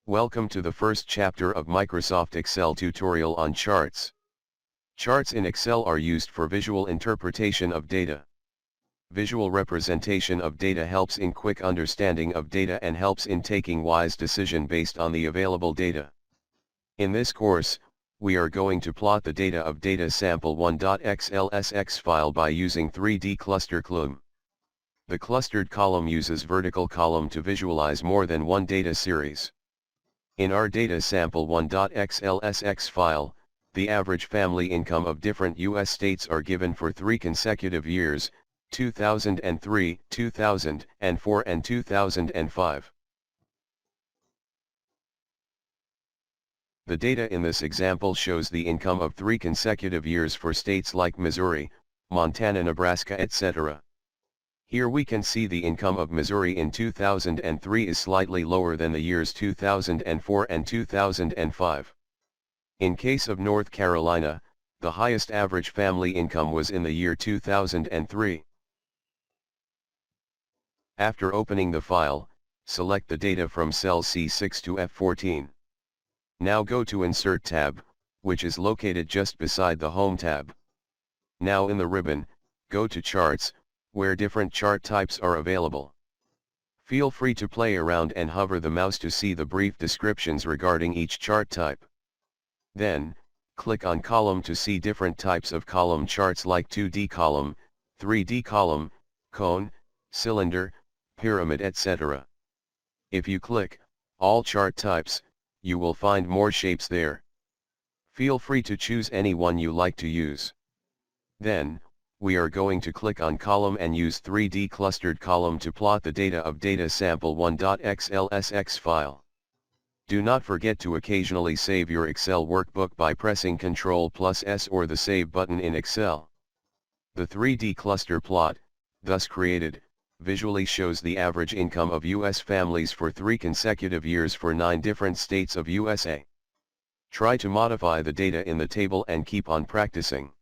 Welcome to the first chapter of Microsoft Excel tutorial on charts. Charts in Excel are used for visual interpretation of data. Visual representation of data helps in quick understanding of data and helps in taking wise decision based on the available data. In this course, we are going to plot the data of data sample1.xlsx file by using 3D cluster column. The clustered column uses vertical column to visualize more than one data series. In our data sample1.xlsx file, the average family income of different U.S. states are given for 3 consecutive years, 2003, 2004 and 2005. The data in this example shows the income of 3 consecutive years for states like Missouri, Montana, Nebraska, etc. Here we can see the income of Missouri in 2003 is slightly lower than the years 2004 and 2005. In case of North Carolina, the highest average family income was in the year 2003. After opening the file, select the data from cell C6 to F14. Now go to Insert tab, which is located just beside the Home tab. Now in the ribbon, go to Charts, where different chart types are available. Feel free to play around and hover the mouse to see the brief descriptions regarding each chart type. Then, click on Column to see different types of column charts like 2D column, 3D column, cone, cylinder, pyramid, etc. If you click All chart types, you will find more shapes there. Feel free to choose any one you like to use. Then, we are going to click on column and use 3D clustered column to plot the data of data sample1.xlsx file. Do not forget to occasionally save your Excel workbook by pressing Ctrl+S or the Save button in Excel. The 3D cluster plot, thus created, visually shows the average income of U.S. families for 3 consecutive years for 9 different states of USA. Try to modify the data in the table and keep on practicing.